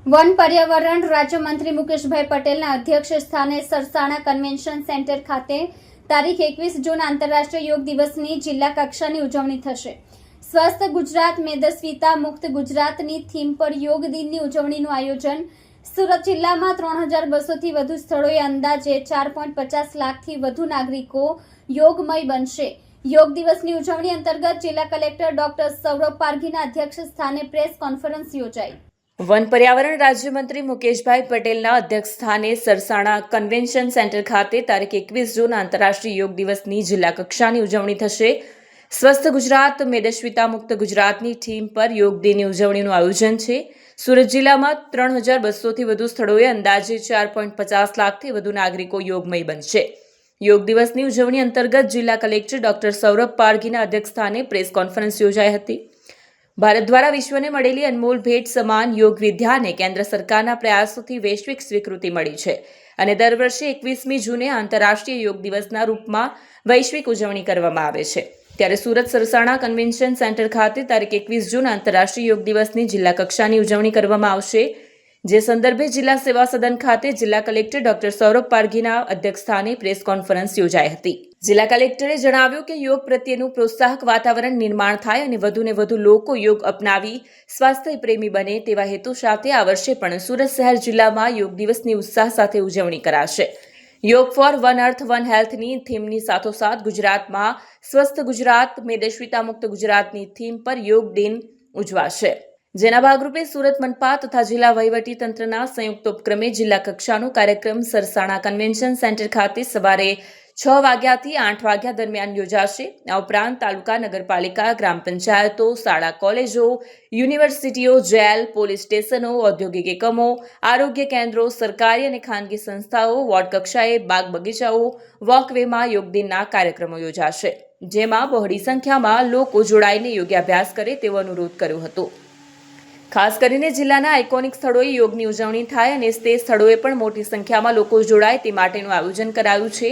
One પર્યાવરણ રાજ્યમંત્રી મુકેશભાઈ પટેલના અધ્યક્ષ સ્થાને સરસાણા કન્વેન્શન સેન્ટર ખાતે તારીખ 21 જૂન આંતરરાષ્ટ્રીય યોગ દિવસની જિલ્લા કક્ષાની ઉજવણી થશે। સ્વસ્થ ગુજરાત મેદસ્વીતા મુક્ત ગુજરાતની થીમ પર યોગ દિનની ઉજવણીનું આયોજન। સુરત જિલ્લામાં 3200થી વધુ સ્થળોએ અંદાજે 4.50 લાખથી વધુ નાગરિકો યોગમય બનશે। યોગ દિવસની ઉજવણી અંતર્ગત જિલ્લા કલેક્ટર ડોક્ટર સૌરભ પારઘીના અધ્યક્ષ સ્થાને પ્રેસ કોન્ફરન્સ યોજાઈ। વન પર્યાવરણ રાજ્યમંત્રી મુકેશભાઈ પટેલના અધ્યક્ષ સ્થાને સરસાણા કન્વેન્શન સેન્ટર ખાતે તારીખ 21 જૂન આંતરરાષ્ટ્રીય યોગ દિવસની જિલ્લા કક્ષાની ઉજવણી થશે। સ્વસ્થ ગુજરાત મેદસ્વીતા મુક્ત ગુજરાતની થીમ પર યોગ દિનની ઉજવણીનું આયોજન છે। સુરત જિલ્લામાં 3200થી વધુ સ્થળોએ અંદાજે 4.50 લાખથી વધુ નાગરિકો યોગમય બનશે। યોગ દિવસની ઉજવણી અંતર્ગત જિલ્લા કલેક્ટર ડોક્ટર સૌરભ પારઘીના અધ્યક્ષ સ્થાને પ્રેસ કોન્ફરન્સ યોજાઈ હતી। ભારત દ્વારા વિશ્વને મળેલી અનમોલ ભેટ સમાન યોગ વિદ્યાને કેન્દ્ર સરકારના પ્રયાસોથી વૈશ્વિક સ્વીકૃતિ મળી છે અને દર વર્ષે 21મી જૂને આંતરરાષ્ટ્રીય યોગ દિવસના રૂપમાં વૈશ્વિક ઉજવણી કરવામાં આવે છે। ત્યારે સુરત સરસાણા કન્વેન્શન સેન્ટર ખાતે તારીખ 21 જૂન આંતરરાષ્ટ્રીય યોગ દિવસની જિલ્લા કક્ષાની ઉજવણી કરવામાં આવશે। જે સંદર્ભે જિલ્લા સેવા સદન ખાતે જિલ્લા કલેક્ટર ડોક્ટર સૌરભ પારઘીના અધ્યક્ષસ્થાને પ્રેસ કોન્ફરન્સ યોજાઈ હતી। જિલ્લા કલેક્ટરે જણાવ્યું કે યોગ પ્રત્યેનું પ્રોત્સાહક વાતાવરણ નિર્માણ થાય અને વધુને વધુ લોકો યોગ અપનાવી સ્વાસ્થ્ય પ્રેમી બને તેવા હેતુ સાથે આ વર્ષે પણ સુરત શહેર જિલ્લામાં યોગ દિવસની ઉત્સાહ સાથે ઉજવણી કરાશે। યોગ ફોર વન અર્થ વન હેલ્થની થીમની સાથોસાથ ગુજરાતમાં સ્વસ્થ ગુજરાત મેદસ્વીતા મુક્ત ગુજરાતની થીમ પર યોગ દિન ઉજવાશે। જેના ભાગરૂપે સુરત મનપા તથા જિલ્લા વહીવટી તંત્રના સંયુક્ત ઉપક્રમે જિલ્લા કક્ષાનો કાર્યક્રમ સરસાણા કન્વેન્શન સેન્ટર ખાતે સવારે 6 વાગ્યાથી 8 વાગ્યા દરમિયાન યોજાશે। આ ઉપરાંત તાલુકા નગરપાલિકા ગ્રામ પંચાયતો શાળા કોલેજો યુનિવર્સિટીઓ જેલ પોલીસ સ્ટેશનો ઔદ્યોગિક એકમો આરોગ્ય કેન્દ્રો સરકારી અને ખાનગી સંસ્થાઓ વોર્ડ કક્ષાએ બાગ બગીચાઓ વોકવેમાં યોગ દિનના કાર્યક્રમો યોજાશે। જેમાં બહોળી સંખ્યામાં લોકો જોડાઈને યોગાભ્યાસ કરે તેવો અનુરોધ કર્યો હતો। ખાસ કરીને જિલ્લાના આઇકોનિક સ્થળોએ યોગની ઉજવણી થાય અને તે સ્થળોએ પણ મોટી સંખ્યામાં લોકો જોડાય તે માટેનું આયોજન કરાયું છે।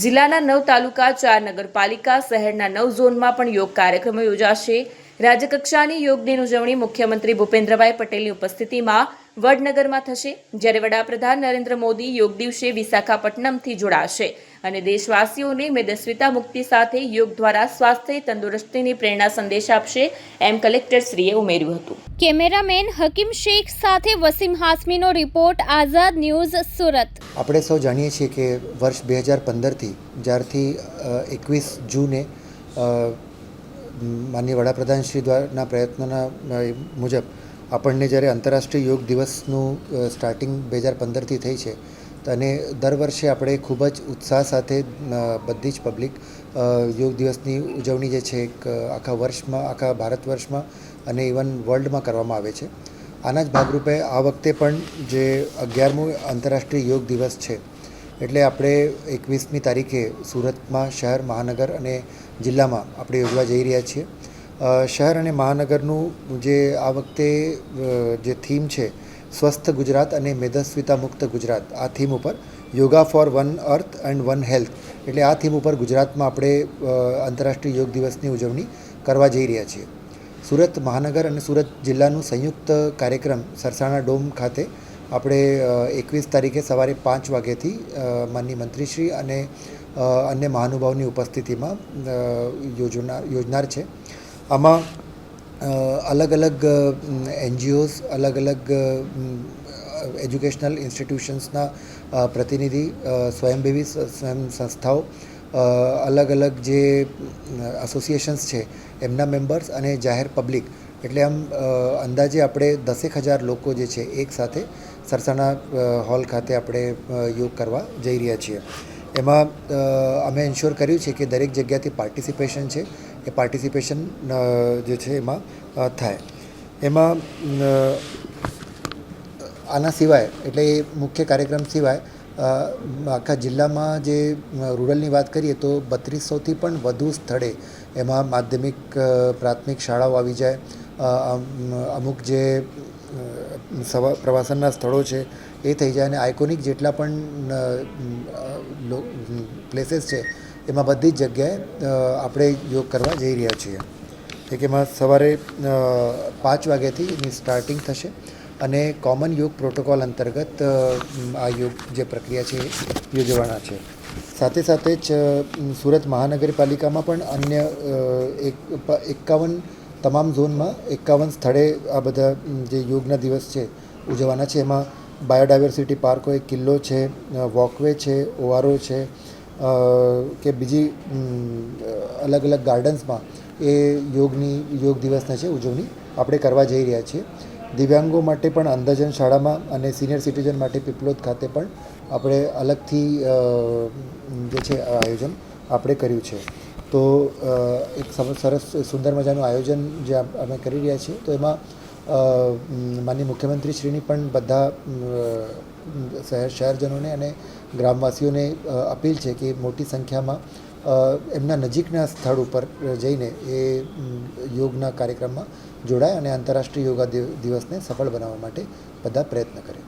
જિલ્લાના 9 તાલુકા 4 નગરપાલિકા શહેરના 9 ઝોનમાં પણ યોગ કાર્યક્રમો યોજાશે। રાજ્યકક્ષાની યોગ દિન ઉજવણી મુખ્યમંત્રી ભૂપેન્દ્રભાઈ પટેલની ઉપસ્થિતિમાં વડનગરમાં થશે। જ્યારે વડાપ્રધાન નરેન્દ્ર મોદી યોગ દિવસે વિશાખાપટ્ટનમથી જોડાશે અને દેશવાસીઓને મેદસ્વીતા મુક્તિ સાથે યોગ દ્વારા સ્વાસ્થ્ય તંદુરસ્તીની પ્રેરણા સંદેશ આપશે એમ કલેક્ટરશ્રીએ ઉમેર્યું હતું। કેમેરામેન હકીમ શેખ સાથે વસીમ હાસમીનો રિપોર્ટ, આઝાદ ન્યૂઝ, સુરત। આપણે સૌ જાણીએ છીએ કે વર્ષ 2015થી જ્યારથી 21 જૂને માનનીય વડાપ્રધાન શ્રી દ્વારાના પ્રયત્નોના મુજબ આપણને જ્યારે આંતરરાષ્ટ્રીય યોગ દિવસનું સ્ટાર્ટિંગ 2015થી થઈ છે અને દર વર્ષે આપણે ખૂબ જ ઉત્સાહ સાથે બધી જ પબ્લિક યોગ દિવસની ઉજવણી જે છે એક આખા વર્ષમાં આખા ભારત વર્ષમાં અને ઇવન વર્લ્ડમાં કરવામાં આવે છે। આના જ ભાગરૂપે આ વખતે પણ જે 11મો આંતરરાષ્ટ્રીય યોગ દિવસ છે એટલે આપણે 21મી તારીખે સુરતમાં શહેર મહાનગર અને જિલ્લામાં આપણે યોજવા જઈ રહ્યા છીએ। શહેર અને મહાનગરનું જે આ વખતે જે થીમ છે સ્વસ્થ ગુજરાત અને મેદસ્વીતા મુક્ત ગુજરાત, આ થીમ ઉપર yoga for one earth and one health એટલે આ થીમ ઉપર ગુજરાતમાં આપણે આંતરરાષ્ટ્રીય યોગ દિવસની ઉજવણી કરવા જઈ રહ્યા છીએ। સુરત મહાનગર અને સુરત જિલ્લાનું સંયુક્ત કાર્યક્રમ સરસાણા ડોમ ખાતે આપણે 21 તારીખે સવારે 5 વાગ્યાથી માનનીય મંત્રીશ્રી અને અન્ય મહાનુભાવોની ઉપસ્થિતિમાં યોજનાર છે। આમાં અલગ અલગ NGOs અલગ અલગ એજ્યુકેશનલ ઇન્સ્ટિટ્યુશન્સના પ્રતિનિધિ સ્વયંભેવી સ્વયં સંસ્થાઓ અલગ અલગ જે એસોસિએશન્સ છે એમના મેમ્બર્સ અને જાહેર પબ્લિક એટલે આમ અંદાજે આપણે 10,000 લોકો જે છે એક સાથે સરસાણા હોલ ખાતે આપણે યોગ કરવા જઈ રહ્યા છીએ। એમાં અમે એન્શ્યોર કર્યું છે કે દરેક જગ્યાથી પાર્ટિસિપેશન છે એ પાર્ટિસિપેશન જે છે એમાં થાય। એમાં આના સિવાય એટલે એ મુખ્ય કાર્યક્રમ સિવાય આખા જિલ્લામાં જે રૂરલની વાત કરીએ તો 3200થી પણ વધુ સ્થળે એમાં માધ્યમિક પ્રાથમિક શાળાઓ આવી જાય। અમુક જે પ્રવાસનના સ્થળો છે એ થઈ જાય અને આઇકોનિક જેટલા પણ પ્લેસીસ છે એમાં બધી જ જગ્યાએ આપણે યોગ કરવા જઈ રહ્યા છીએ। કે એમાં સવારે 5 વાગ્યાથી એની સ્ટાર્ટિંગ થશે અને કોમન યોગ પ્રોટોકોલ અંતર્ગત આ યોગ જે પ્રક્રિયા છે એ યોજવાના છે. સાથે સાથે જ સુરત મહાનગરપાલિકામાં પણ અન્ય 51 તમામ ઝોનમાં 51 સ્થળે આ બધા જે યોગના દિવસ છે ઉજવવાના છે. એમાં બાયોડાયવર્સિટી પાર્ક હોય, કિલ્લો છે, વોકવે છે, ઓઆરઓ છે કે બીજી અલગ અલગ ગાર્ડન્સમાં એ યોગ દિવસના છે ઉજવણી આપણે કરવા જઈ રહ્યા છીએ. દિવ્યાંગો માટે પણ અંધજન શાળામાં અને સિનિયર સિટીઝન માટે પીપલોદ ખાતે પણ આપણે અલગથી જે છે આયોજન આપણે કર્યું છે. તો એક સરસ સુંદર મજાનું આયોજન જે અમે કરી રહ્યા છીએ. તો એમાં માનનીય મુખ્યમંત્રીશ્રીની પણ બધા શહેરજનોને અને ગ્રામવાસીઓને અપીલ છે કે મોટી સંખ્યામાં એમના નજીકના સ્થળ ઉપર જઈને એ યોગના કાર્યક્રમમાં જોડાય અને આંતરરાષ્ટ્રીય યોગા દિવસને સફળ બનાવવા માટે બધા પ્રયત્ન કરે.